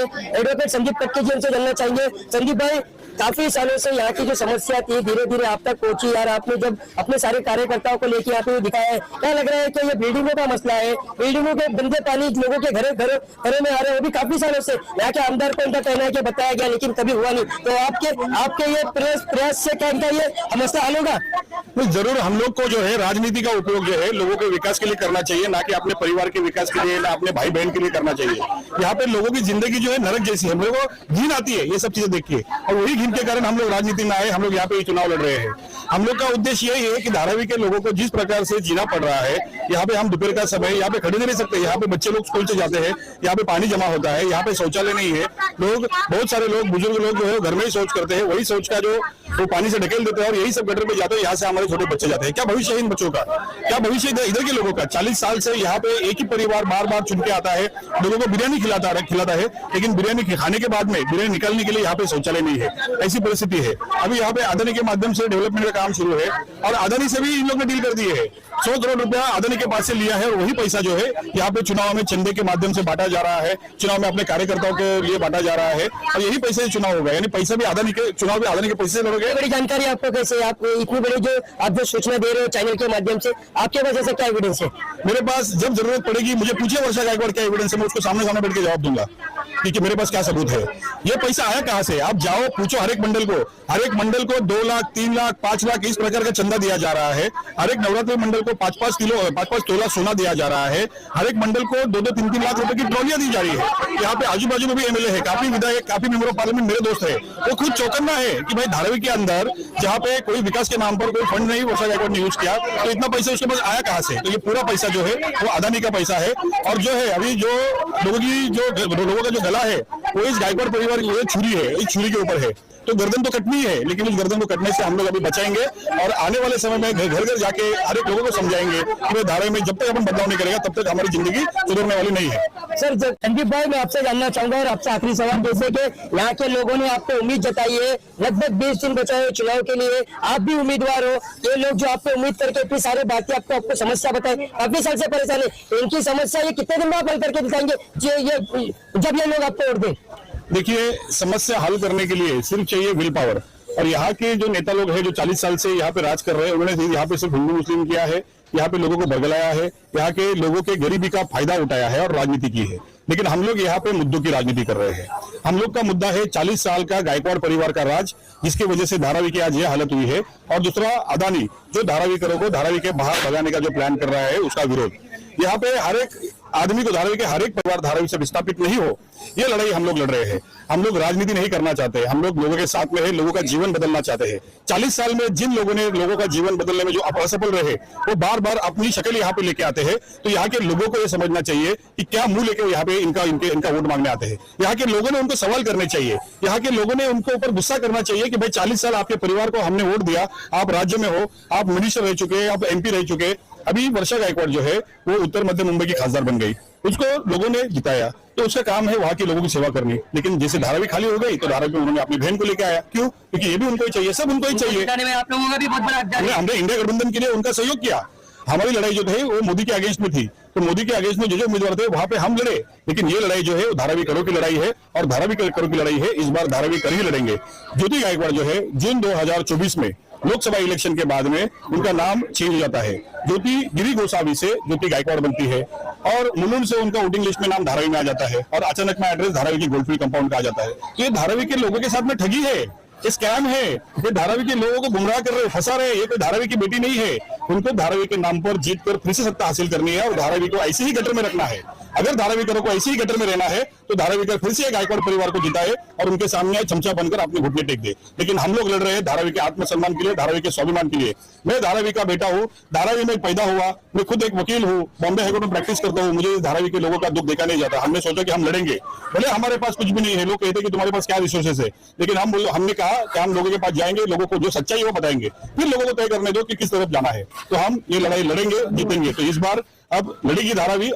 चाहेंगे। एडवोकेट संदीप कटके जी उनसे जानना चाहेंगे। संदीप भाई, काफी सालों से यहाँ की जो समस्या थी धीरे धीरे आप तक पहुंची यार, आपने जब अपने सारे कार्यकर्ताओं को लेकर यहाँ पे दिखाया है, क्या लग रहा है कि ये बिल्डिंगों का मसला है, बिल्डिंगों के गंदे पानी लोगों के घरों में आ रहे हैं, वो भी काफी सालों से यहाँ के आमदार को इनका कहना है कि बताया गया लेकिन कभी हुआ नहीं, तो आपके ये प्रयास से क्या इनका ये मसला हल होगा? जरूर, हम लोग को जो है राजनीति का उपयोग जो है लोगों के विकास के लिए करना चाहिए, ना कि अपने परिवार के विकास के लिए, ना अपने भाई बहन के लिए करना चाहिए। यहाँ पे लोगों की जिंदगी जो है नरक जैसी है, हम लोगों को घिन आती है ये सब चीजें देख के, और वही घिन के कारण हम लोग राजनीति में आए, हम लोग यहाँ पे चुनाव लड़ रहे हैं। हम लोग का उद्देश्य यही है कि धारावी के लोगों को जिस प्रकार से जीना पड़ रहा है, यहाँ पे हम दोपहर का समय यहाँ पे खड़े नहीं सकते, यहाँ पे बच्चे लोग स्कूल से जाते हैं, यहाँ पे पानी जमा होता है, यहाँ पे शौचालय नहीं है, लोग बहुत सारे लोग बुजुर्ग लोग जो है घर में ही शौच करते हैं, वही शौच का जो वो पानी से ढकेल देते हैं और यही सब गटर में जाते हैं, यहाँ से हमारे छोटे बच्चे जाते हैं। क्या भविष्य है इन बच्चों का, क्या भविष्य इधर के लोगों का? 40 साल से यहाँ पे एक ही परिवार बार बार चुन के आता है, लोगों को बिरयानी खिलाता है, लेकिन बिरयानी खाने के बाद में बिरयानी निकालने के लिए यहाँ पे शौचालय नहीं है, ऐसी परिस्थिति है। अभी यहाँ पे अदानी के माध्यम से डेवलपमेंट का काम शुरू है और अदानी से भी इन लोग ने डील कर दिए है। 100 करोड़ रुपया अदानी के पास से लिया है और वही पैसा जो है यहाँ पे चुनाव में चंदे के माध्यम से बांटा जा रहा है, चुनाव में अपने कार्यकर्ताओं के लिए बांटा जा रहा है और यही पैसे चुनाव होगा, यानी पैसा भी अदानी के, चुनाव भी अदानी के पैसे से लड़ोगे। बड़ी जानकारी आपको कैसे, आप इतनी बड़ी जो आप जो सूचना दे रहे हो चैनल के माध्यम से, आपके पास ऐसा क्या एविडेंस है? मेरे पास जब जरूरत पड़ेगी मुझे पूछिए वर्षा गायकवाड़ क्या एविडेंस है, मैं उसको सामने सामने बैठ के जवाब दूंगा कि मेरे पास क्या सबूत है। ये पैसा आया कहां से? आप जाओ पूछो हर एक मंडल को 2 लाख 3 लाख 5 लाख इस प्रकार का चंदा दिया जा रहा है। हर एक नवरात्रि मंडल को 5-5 तोला सोना दिया जा रहा है। हर एक मंडल को 2-3 लाख रुपए की ट्रॉलियां दी जा रही है। यहाँ पे आजू बाजू में भी एमएलए है, काफी विधायक, काफी मेंबर ऑफ पार्लियामेंट मेरे दोस्त है, वो खुद चौकन्ना है कि भाई धारावी के अंदर जहाँ पे कोई विकास के नाम पर कोई फंड नहीं वर्षा गायकवाड़ ने यूज किया, तो इतना पैसा उसके पास आया कहां से? तो ये पूरा पैसा जो है वो अदानी का पैसा है। और जो है अभी जो लोगों का जो गला है वो इस गायकवाड़ परिवार की छुरी है, इस छुरी के ऊपर है, तो गर्दन तो कटनी है, लेकिन उस गर्दन को कटने से हम लोग अभी बचाएंगे और आने वाले समय में घर घर जाके हर एक लोगों को समझाएंगे कि धारावी में जब तक अपन बदलाव नहीं करेगा तब तक हमारी जिंदगी सुधरने वाली नहीं है। सर संदीप भाई, मैं आपसे जानना चाहूंगा और आपसे आखिरी सवाल, जैसे कि यहाँ के लोगों ने आपको उम्मीद जताई है, लगभग 20 दिन बचा है चुनाव के लिए, आप भी उम्मीदवार हो, ये लोग जो आपको उम्मीद करके इतनी सारे बातें आपको समस्या बताए, काफी साल से परेशान है, इनकी समस्या ये कितने दिन में आप हल करके दिखाएंगे जब ये लोग आपको वोट दें? देखिए, समस्या हल करने के लिए सिर्फ चाहिए विल पावर, और यहाँ के जो नेता लोग हैं जो 40 साल से यहाँ पे राज कर रहे हैं, उन्होंने यहाँ पे सिर्फ हिंदू मुस्लिम किया है, यहाँ पे लोगों को बरगलाया है, यहाँ के लोगों के गरीबी का फायदा उठाया है और राजनीति की है। लेकिन हम लोग यहाँ पे मुद्दों की राजनीति कर रहे हैं। हम लोग का मुद्दा है 40 साल का गायकवाड़ परिवार का राज, जिसकी वजह से धारावी की आज ये हालत हुई है, और दूसरा अदानी जो धारावीकरों को धारावी के बाहर भगाने का जो प्लान कर रहा है उसका विरोध। यहाँ पे हर एक आदमी को, धारावी के हर एक परिवार धारावी से विस्थापित नहीं हो, ये लड़ाई हम लोग लड़ रहे हैं। हम लोग राजनीति नहीं करना चाहते, हम लोग लोगों के साथ में है, लोगों का जीवन बदलना चाहते हैं। 40 साल में जिन लोगों ने लोगों का जीवन बदलने में जो असफल रहे, वो बार बार अपनी शक्ल यहाँ पे लेके आते हैं। तो यहाँ के लोगों को ये समझना चाहिए कि क्या मुंह लेके यहाँ पे इनका वोट मांगने आते हैं। यहाँ के लोगों ने उनको सवाल करने चाहिए, यहाँ के लोगों ने उनको ऊपर गुस्सा करना चाहिए कि भाई 40 साल आपके परिवार को हमने वोट दिया, आप राज्य में हो, आप मिनिस्टर रह चुके, आप MP रह चुके। अभी वर्षा गायकवाड़ जो है वो उत्तर मध्य मुंबई की खासदार बन गई, उसको लोगों ने जिताया, तो उसका काम है वहां के लोगों की सेवा करनी। लेकिन जैसे धारावी खाली हो गई तो धारावी में उन्होंने अपनी बहन को लेकर आया। क्यों? क्योंकि ये भी उनको ही चाहिए, सब उनको ही चाहिए। आप लोगों का भी बहुत बड़ा हमने इंडिया गठबंधन के लिए उनका सहयोग किया। हमारी लड़ाई जो थी वो मोदी के अगेंस्ट में थी, तो मोदी के अगेंस्ट में जो उम्मीदवार थे वहां पे हम लड़े, लेकिन ये लड़ाई जो है वो धारावी करों की लड़ाई है और धारावी करों की लड़ाई है। इस बार धारावी कर ही लड़ेंगे। ज्योति गायकवाड़ जो है जून 2024 में लोकसभा इलेक्शन के बाद में उनका नाम चेंज हो जाता है, ज्योति गिरी गोसावी से ज्योति गायकवाड़ बनती है और मुलुंड से उनका वोटिंग लिस्ट में नाम धारावी में आ जाता है और अचानक में एड्रेस धारावी की गोल्डफील्ड कंपाउंड का आ जाता है। तो ये धारावी के लोगों के साथ में ठगी है, स्कैम है, ये धारावी के लोगों को गुमराह कर रहे, फंसा रहे। ये कोई धारावी की बेटी नहीं है, उनको धारावी के नाम पर जीत कर फिर से सत्ता हासिल करनी है और धारावी को ऐसे ही गटर में रखना है। अगर धारावी करों को ऐसे ही गटर में रहना है तो धारावी कर फिर से गायकवाड़ परिवार को जिताए और उनके सामने चमचा बनकर अपने घुटने टेक दे। लेकिन हम लोग लड़ रहे हैं धारावी के आत्मसम्मान के लिए, धारावी के स्वाभिमान के लिए। मैं धारावी का बेटा हूँ, धारावी में पैदा हुआ, मैं खुद एक वकील हूँ, बॉम्बे हाईकोर्ट में प्रैक्टिस करता हूँ। मुझे धारावी के लोगों का दुख देखा नहीं जाता। हमने सोचा कि हम लड़ेंगे, भले हमारे पास कुछ भी नहीं है। लोग कहते कि तुम्हारे पास क्या रिसोर्सेस है, लेकिन हमने कहा कि हम लोगों के पास जाएंगे, लोगों को जो सच्चाई है वो बताएंगे, फिर लोगों को तय करने दो कि किस तरफ जाना है। तो हम ये लड़ाई लड़ेंगे, जीतेंगे। तो इस बार अब लड़ेगी धारावी